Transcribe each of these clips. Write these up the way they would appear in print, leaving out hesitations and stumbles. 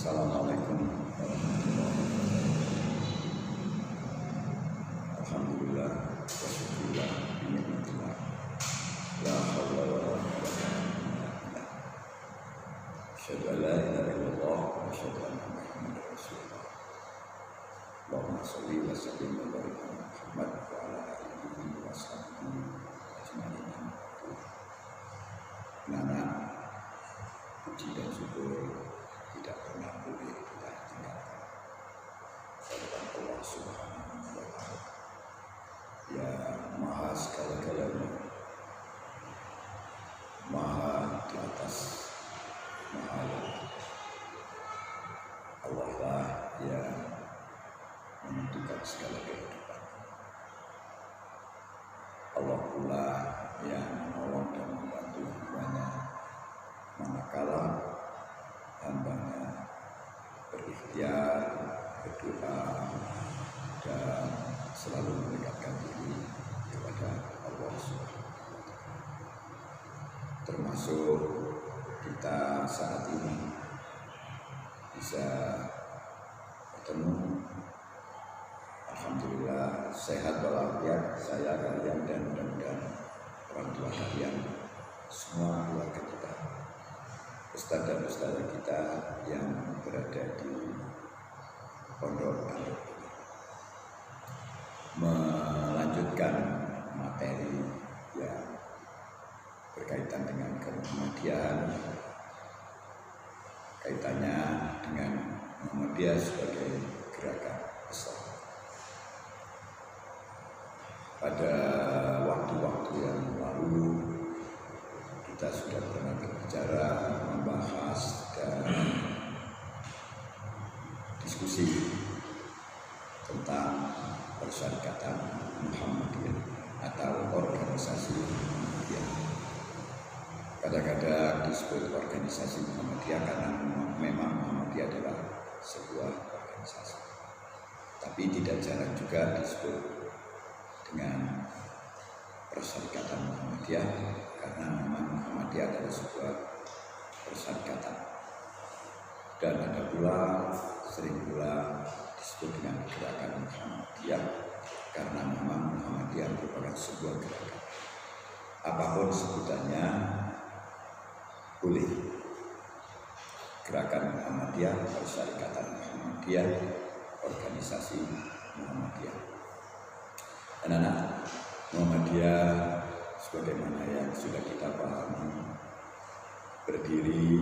Assalamualaikum warahmatullahi wabarakatuh. Alhamdulillah wa syukurillah bi ni'matillah. La haula wa la quwwata illa billah. Asyhadu an la ilaha illallah wa asyhadu anna Muhammadar Rasulullah. Allahumma shalli wa sallim wa barik ala Muhammad wa ala alihi wa sahbihi ajma'in. Nana, puji dan syukur tidak pernah boleh kita tinggalkan kepada Allah Subhanahu wa Ta'ala yang maha segala-galanya, maha di atas, maha luar. Allah lah yang menentukan segala kehidupan. Allah pula yang menolong dan membantu hambanya manakala hambanya berikhtiar, berdoa, dan selalu mendekatkan diri kepada Allah Subhanahu wa Ta'ala. Termasuk kita saat ini bisa bertemu, alhamdulillah sehat walafiat, saya, kalian, dan mudah-mudahan orang tua kalian, semua keluarga kita, ustadz dan ustadzah kita yang berada di pondok ini, melanjutkan materi yang berkaitan dengan kemuhammadiyaan, kaitannya dengan Muhammadiyah sebagai gerakan besar. Pada waktu-waktu yang lalu kita sudah pernah berbicara, membahas dan diskusi tentang persyarikatan Muhammadiyah atau organisasi Muhammadiyah. Kadang-kadang disebut organisasi Muhammadiyah karena memang Muhammadiyah adalah sebuah organisasi, tapi tidak jarang juga disebut dengan persyarikatan Muhammadiyah karena memang Muhammadiyah adalah sebuah persyarikatan, dan ada pula sering pula disebut dengan gerakan Muhammadiyah karena memang Muhammadiyah merupakan sebuah gerakan. Apapun sebutannya boleh, gerakan Muhammadiyah, persyarikatan Muhammadiyah, organisasi Muhammadiyah. Anak-anak, Muhammadiyah sebagaimana yang sudah kita pahami berdiri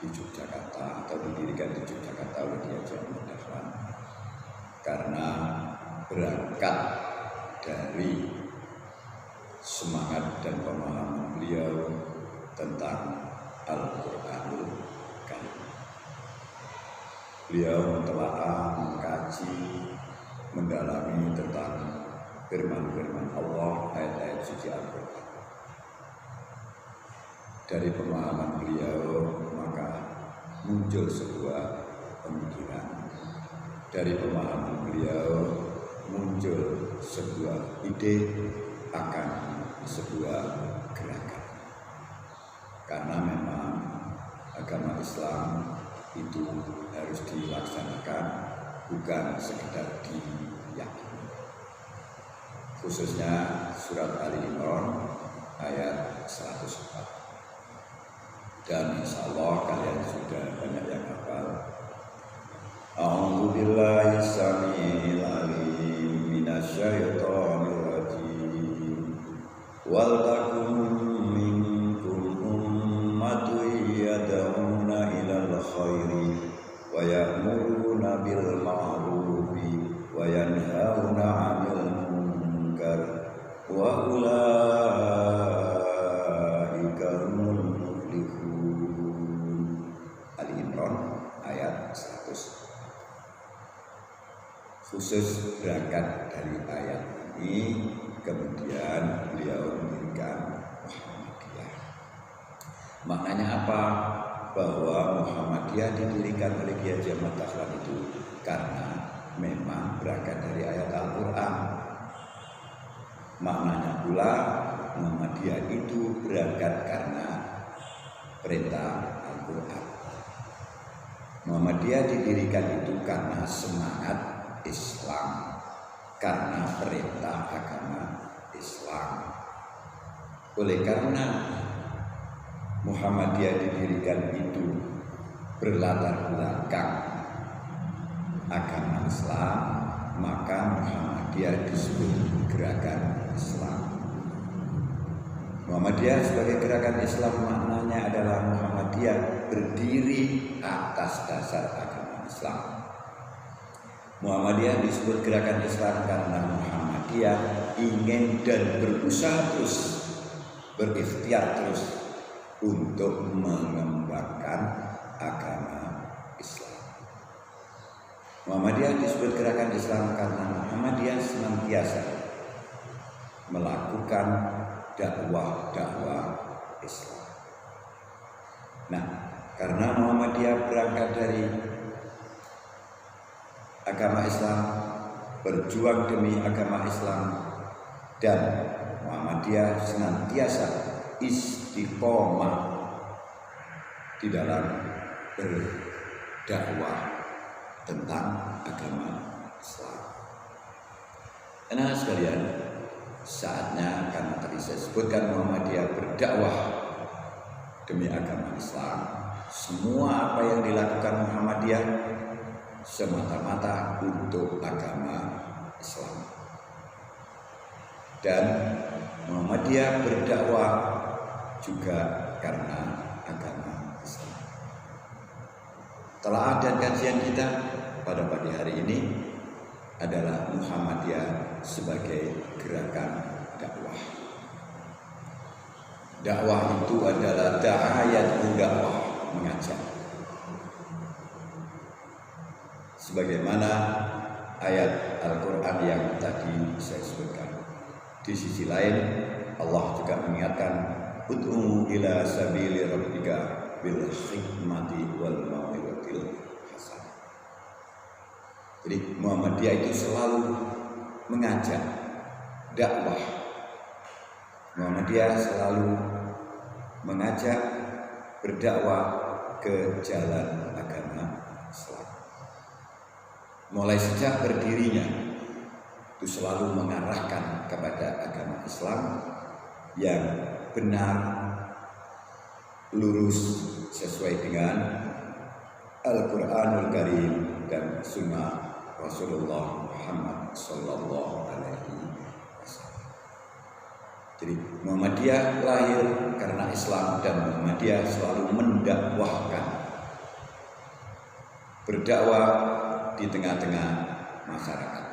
di Yogyakarta atau didirikan di Yogyakarta oleh Kiai Haji Ahmad Dahlan karena berangkat dari semangat dan pemahaman beliau tentang Al-Qur'anul Karim. Beliau mentelaah, mengkaji, mendalami tentang firman-firman Allah, ayat-ayat suci Al-Qur'an. Dari pemahaman beliau maka muncul sebuah pemikiran. Dari pemahaman beliau muncul sebuah ide akan sebuah gerakan. Karena memang agama Islam itu harus dilaksanakan, bukan sekedar diyakini. Khususnya surat Ali Imran ayat 104. Dan insya Allah kalian sudah banyak yang hafal. A'udzu billahi samiil alim minasyaitonir rajim. Wal takum minkum ummatun yad'una ilal khairi wa ya'muruna bil ma'rufi wa yanhauna 'anil munkar wa ulaika humul muflihun. Ali Imran ayat 100. Khusus berangkat dari ayat ini, kemudian beliau mendirikan Muhammadiyah. Maknanya apa? Bahwa Muhammadiyah didirikan oleh Kiai Haji Ahmad Dahlan itu karena memang berangkat dari ayat Al-Quran. Maknanya pula Muhammadiyah itu berangkat karena perintah Al-Quran. Muhammadiyah didirikan itu karena semangat Islam, karena perintah agama Islam. Oleh karena Muhammadiyah didirikan itu berlatar belakang agama Islam, maka Muhammadiyah disebut gerakan Islam. Muhammadiyah sebagai gerakan Islam maknanya adalah Muhammadiyah berdiri atas dasar agama Islam. Muhammadiyah disebut gerakan Islam karena Muhammadiyah ingin dan berusaha terus, berikhtiar terus untuk mengembangkan agama Islam. Muhammadiyah disebut gerakan Islam karena Muhammadiyah senantiasa melakukan dakwah Islam. Nah, karena Muhammadiyah berangkat dari agama Islam, berjuang demi agama Islam, dan Muhammadiyah senantiasa istiqomah di dalam berdakwah tentang agama Islam. Anak sekalian, saatnya karena tadi saya sebutkan Muhammadiyah berdakwah demi agama Islam. Semua apa yang dilakukan Muhammadiyah semata-mata untuk agama Islam. Dan Muhammadiyah berdakwah juga karena agama Islam. Telaah dan kajian kita pada pagi hari ini adalah Muhammadiyah sebagai gerakan dakwah. Dakwah itu adalah da'ayat dakwah, mengajak. Sebagaimana ayat Al-Quran yang tadi saya sebutkan. Di sisi lain Allah juga mengingatkan, ud'u ila sabili rabbika bil hikmati wal mau'izatil hasanah. Jadi Muhammadiyah itu selalu mengajak dakwah. Muhammadiyah selalu mengajak berdakwah ke jalan agama Islam. Mulai sejak berdirinya itu selalu mengarahkan kepada agama Islam yang benar, lurus, sesuai dengan Al-Quranul Karim dan Sunnah Rasulullah Muhammad Sallallahu Alaihi Wasallam. Jadi Muhammadiyah lahir karena Islam dan Muhammadiyah selalu mendakwahkan, berdakwah di tengah-tengah masyarakat.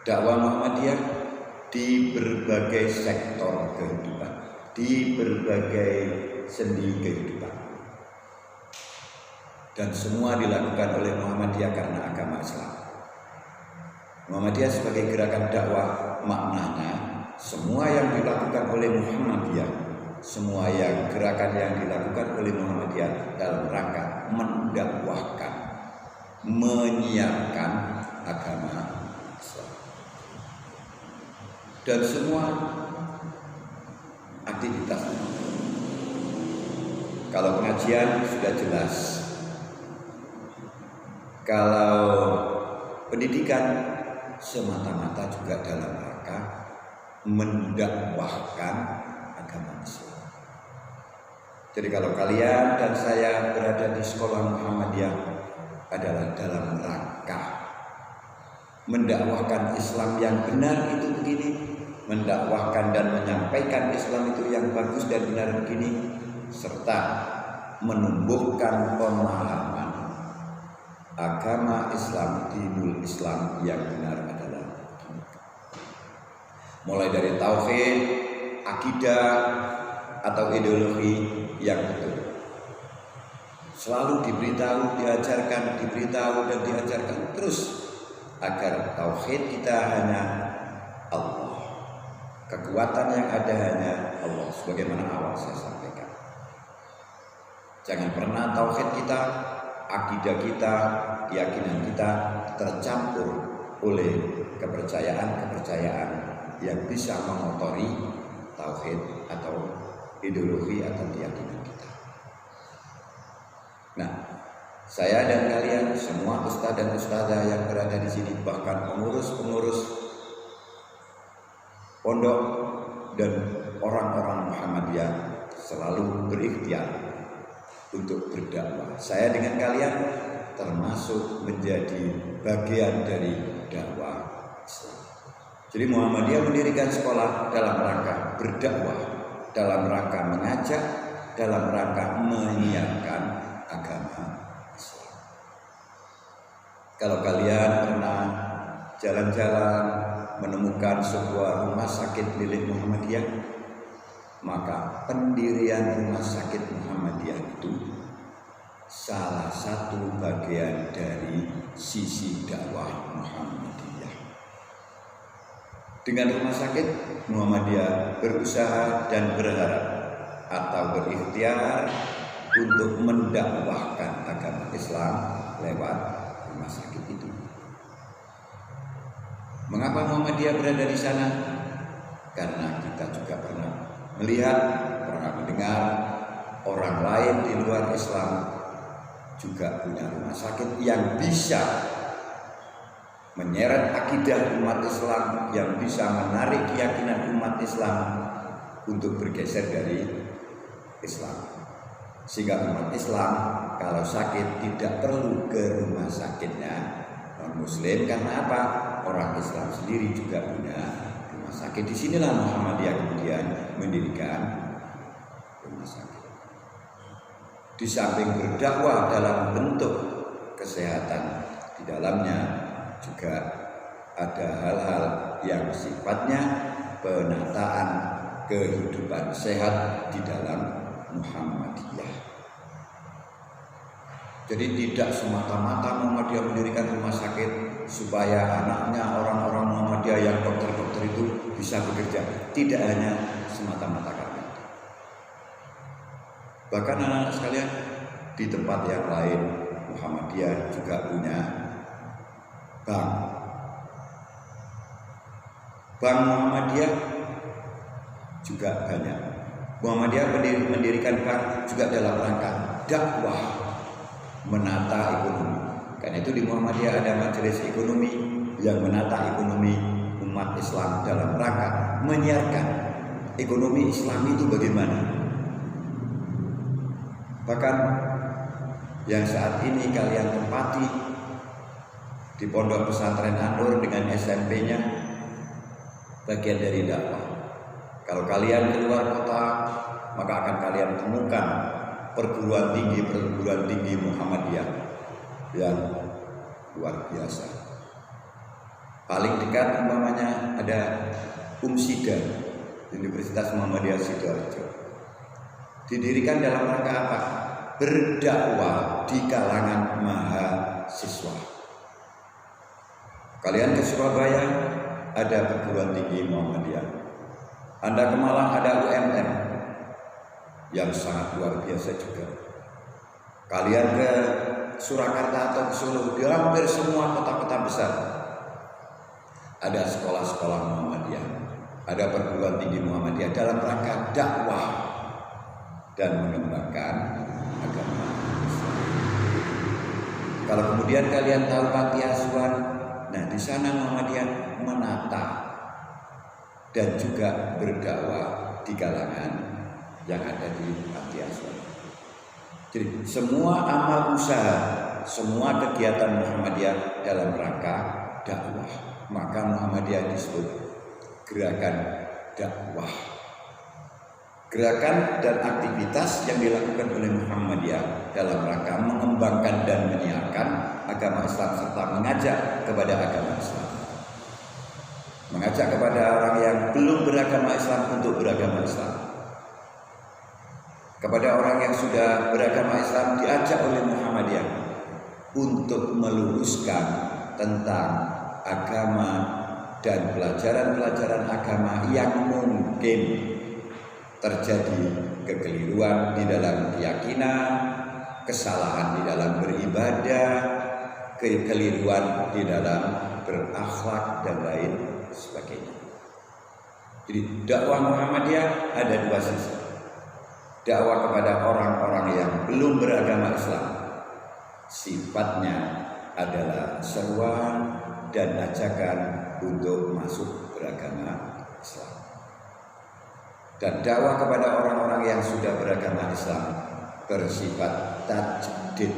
Dakwah Muhammadiyah di berbagai sektor kehidupan, di berbagai sendi kehidupan. Dan semua dilakukan oleh Muhammadiyah karena agama Islam. Muhammadiyah sebagai gerakan dakwah maknanya semua yang dilakukan oleh Muhammadiyah, semua yang gerakan yang dilakukan oleh Muhammadiyah dalam rangka mendakwahkan, menyiarkan agama Islam. Dan semua aktivitasnya, kalau pengajian sudah jelas, kalau pendidikan semata-mata juga dalam rangka mendakwahkan agama Islam. Jadi kalau kalian dan saya berada di sekolah Muhammadiyah adalah dalam rangka mendakwahkan Islam yang benar itu begini, mendakwahkan dan menyampaikan Islam itu yang bagus dan benar begini, serta menumbuhkan pemahaman agama Islam, dinul Islam yang benar adalah mulai dari tauhid, akidah atau ideologi yang betul. Selalu diberitahu, diajarkan, diberitahu dan diajarkan terus agar tauhid kita hanya Allah. Kekuatan yang ada hanya Allah, sebagaimana awal saya sampaikan. Jangan pernah tauhid kita, akidah kita, keyakinan kita tercampur oleh kepercayaan-kepercayaan yang bisa mengotori tauhid atau ideologi atau keyakinan kita. Nah, Saya dan kalian semua ustadz dan ustadzah yang berada di sini, bahkan pengurus-pengurus pondok dan orang-orang Muhammadiyah selalu berikhtiar untuk berdakwah. Saya dengan kalian termasuk menjadi bagian dari dakwah Islam. Jadi Muhammadiyah mendirikan sekolah dalam rangka berdakwah, dalam rangka mengajak, dalam rangka menyiarkan agama Islam. Kalau kalian pernah jalan-jalan menemukan sebuah rumah sakit milik Muhammadiyah, maka pendirian rumah sakit Muhammadiyah itu salah satu bagian dari sisi dakwah Muhammadiyah. Dengan rumah sakit, Muhammadiyah berusaha dan berharap atau berikhtiar untuk mendakwahkan agama Islam lewat rumah sakit itu. Mengapa Muhammadiyah berada di sana? Karena kita juga pernah melihat, pernah mendengar orang lain di luar Islam juga punya rumah sakit yang bisa menyeret akidah umat Islam, yang bisa menarik keyakinan umat Islam untuk bergeser dari Islam, sehingga umat Islam kalau sakit tidak perlu ke rumah sakitnya non-Muslim. Karena apa? Orang Islam sendiri juga punya rumah sakit. Disinilah Muhammadiyah kemudian mendirikan rumah sakit. Di samping berdakwah dalam bentuk kesehatan, di dalamnya juga ada hal-hal yang sifatnya penataan kehidupan sehat di dalam Muhammadiyah. Jadi tidak semata-mata Muhammadiyah mendirikan rumah sakit supaya anaknya orang-orang Muhammadiyah yang dokter-dokter itu bisa bekerja. Tidak hanya semata-mata karena itu. Bahkan anak-anak sekalian, di tempat yang lain Muhammadiyah juga punya bank. Bank Muhammadiyah juga banyak. Muhammadiyah mendirikan bank juga dalam rangka dakwah, menata ekonomi. Karena itu di Muhammadiyah ada majelis ekonomi yang menata ekonomi umat Islam dalam rangka menyiarkan ekonomi Islam itu bagaimana. Bahkan yang saat ini kalian tempati di Pondok Pesantren An-Nur dengan SMP-nya, bagian dari dakwah. Kalau kalian keluar kota, maka akan kalian temukan perguruan tinggi Muhammadiyah yang luar biasa. Paling dekat umpamanya ada Umsida, Universitas Muhammadiyah Sidoarjo. Didirikan dalam rangka apa? Berdakwah di kalangan mahasiswa. Kalian ke Surabaya ada perguruan tinggi Muhammadiyah. Anda ke Malang ada UMM yang sangat luar biasa juga. Kalian ke Surakarta atau ke Solo, di hampir semua kota-kota besar ada sekolah-sekolah Muhammadiyah, ada perguruan tinggi Muhammadiyah dalam rangka dakwah dan mengembangkan agama Islam. Kalau kemudian kalian tahu panti asuhan, nah di sana Muhammadiyah menata dan juga berdakwah di kalangan yang ada di panti asuhan. Jadi semua amal usaha, semua kegiatan Muhammadiyah dalam rangka dakwah. Maka Muhammadiyah disebut gerakan dakwah. Gerakan dan aktivitas yang dilakukan oleh Muhammadiyah dalam rangka mengembangkan dan menyiarkan agama Islam serta mengajak kepada agama Islam. Mengajak kepada orang yang belum beragama Islam untuk beragama Islam. Kepada orang yang sudah beragama Islam diajak oleh Muhammadiyah untuk meluruskan tentang agama dan pelajaran-pelajaran agama yang mungkin terjadi kekeliruan di dalam keyakinan, kesalahan di dalam beribadah, kekeliruan di dalam berakhlak dan lain sebagainya. Jadi dakwah Muhammadiyah ada dua sisi. Dakwah kepada orang-orang yang belum beragama Islam sifatnya adalah seruan dan ajakan untuk masuk beragama Islam. Dan dakwah kepada orang-orang yang sudah beragama Islam bersifat tajdid,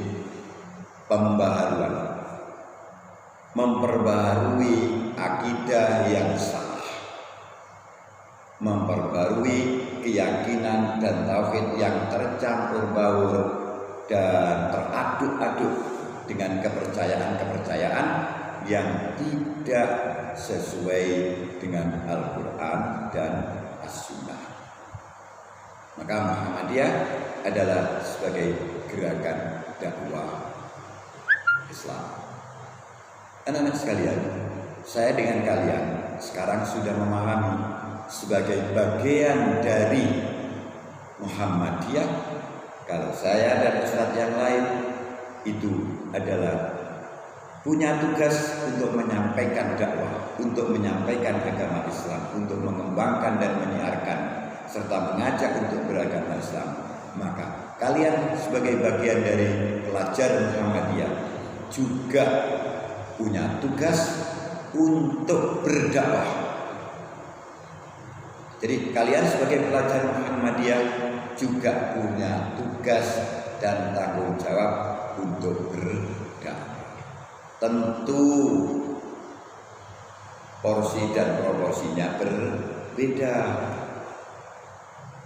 pembaharuan, memperbaharui akidah yang salah, memperbarui keyakinan dan tauhid yang tercampur baur dan teraduk-aduk dengan kepercayaan-kepercayaan yang tidak sesuai dengan Al-Quran dan As-Sunnah. Maka Muhammadiyah adalah sebagai gerakan dakwah Islam. Anak-anak sekalian, saya dengan kalian sekarang sudah memahami sebagai bagian dari Muhammadiyah. Kalau saya dan ustadz yang lain itu adalah punya tugas untuk menyampaikan dakwah, untuk menyampaikan agama Islam, untuk mengembangkan dan menyiarkan serta mengajak untuk beragama Islam. Maka kalian sebagai bagian dari pelajar Muhammadiyah juga punya tugas untuk berdakwah. Jadi kalian sebagai pelajar Muhammadiyah juga punya tugas dan tanggung jawab untuk berdakwah. Tentu porsi dan proporsinya berbeda.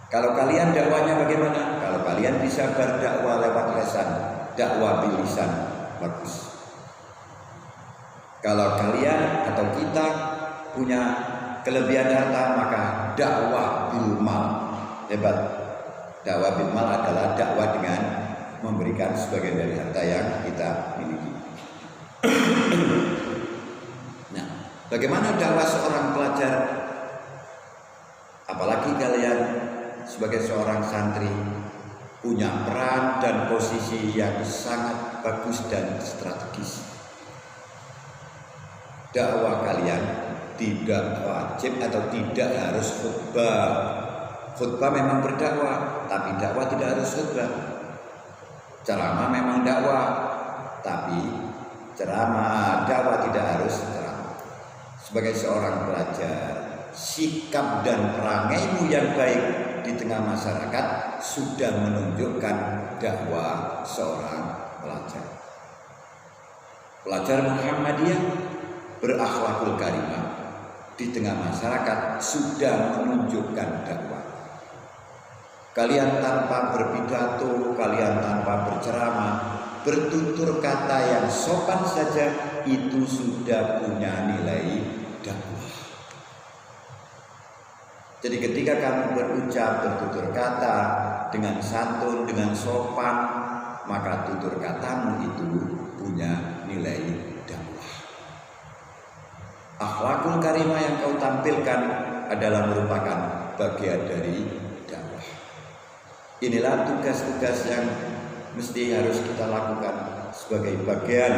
Kalau kalian dakwanya bagaimana? Kalau kalian bisa berdakwah lewat lisan, dakwah bil lisan, bagus. Kalau kalian atau kita punya kelebihan harta, maka dakwah bil mal, hebat. Dakwah bil mal adalah dakwah dengan memberikan sebagian dari harta yang kita miliki. Nah, bagaimana dakwah seorang pelajar? Apalagi kalian sebagai seorang santri punya peran dan posisi yang sangat bagus dan strategis. Dakwah kalian tidak wajib atau tidak harus khutbah. Khutbah memang berdakwah, tapi dakwah tidak harus khutbah. Ceramah memang dakwah, tapi dakwah tidak harus ceramah. Sebagai seorang pelajar, sikap dan perangaimu yang baik di tengah masyarakat sudah menunjukkan dakwah seorang pelajar. Pelajar Muhammadiyah berakhlakul karimah di tengah masyarakat sudah menunjukkan dakwah. Kalian tanpa berpidato, kalian tanpa berceramah, bertutur kata yang sopan saja itu sudah punya nilai dakwah. Jadi ketika kamu berucap, bertutur kata dengan santun, dengan sopan, maka tutur katamu itu punya nilai dakwah. Akhlakul karimah yang kau tampilkan adalah merupakan bagian dari dakwah. Inilah tugas-tugas yang mesti harus kita lakukan sebagai bagian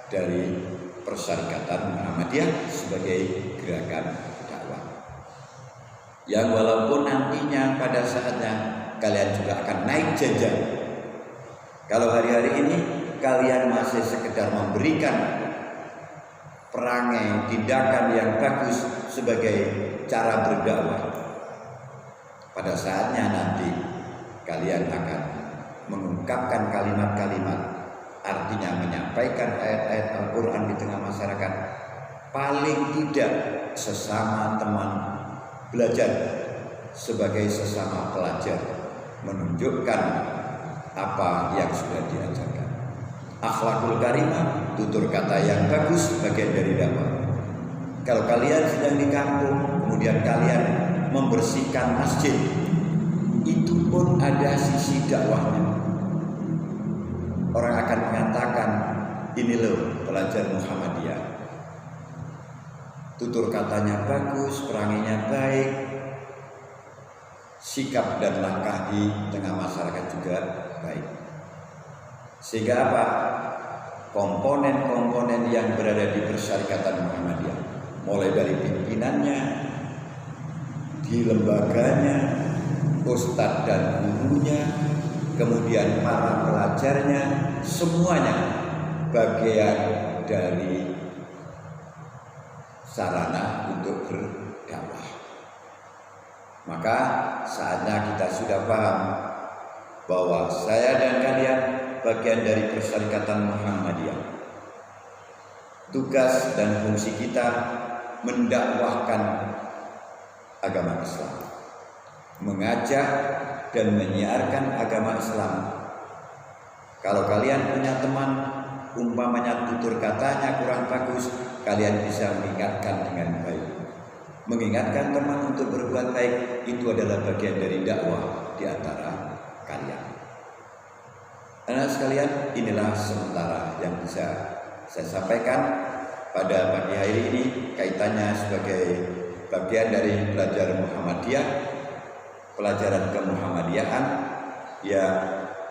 dari Persyarikatan Muhammadiyah sebagai gerakan dakwah. Yang walaupun nantinya pada saatnya kalian juga akan naik jenjang. Kalau hari-hari ini kalian masih sekedar memberikan perangai, tindakan yang bagus sebagai cara berdakwah, pada saatnya nanti kalian akan mengungkapkan kalimat-kalimat, artinya menyampaikan ayat-ayat Al-Quran di tengah masyarakat, paling tidak sesama teman belajar, sebagai sesama pelajar, menunjukkan apa yang sudah diajarkan. Akhlakul karimah, tutur kata yang bagus, bagian dari dakwah. Kalau kalian sedang di kampung, kemudian kalian membersihkan masjid, itu pun ada sisi dakwahnya. Orang akan mengatakan, ini loh pelajar Muhammadiyah, tutur katanya bagus, perangainya baik, sikap dan langkah di tengah masyarakat juga baik. Sehingga apa? Komponen-komponen yang berada di Persyarikatan Muhammadiyah, mulai dari pimpinannya, di lembaganya, ustadz dan gurunya, kemudian para pelajarnya, semuanya bagian dari sarana untuk berdakwah. Maka saatnya kita sudah paham bahwa saya dan kalian bagian dari Perserikatan Muhammadiyah. Tugas dan fungsi kita mendakwahkan agama Islam, mengajak dan menyiarkan agama Islam. Kalau kalian punya teman umpamanya tutur katanya kurang bagus, kalian bisa mengingatkan dengan baik. Mengingatkan teman untuk berbuat baik itu adalah bagian dari dakwah di antara kalian. Anak sekalian, inilah sementara yang bisa saya sampaikan pada pagi hari ini, kaitannya sebagai bagian dari belajar Muhammadiyah, pelajaran kemuhammadiyahan yang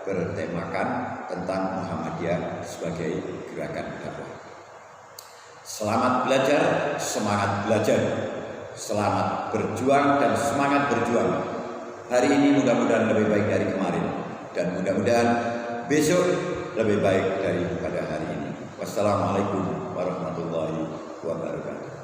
bertemakan tentang Muhammadiyah sebagai gerakan dakwah. Selamat belajar, semangat belajar, selamat berjuang dan semangat berjuang. Hari ini mudah-mudahan lebih baik dari kemarin, dan mudah-mudahan besok lebih baik daripada hari ini. Wassalamualaikum warahmatullahi wabarakatuh.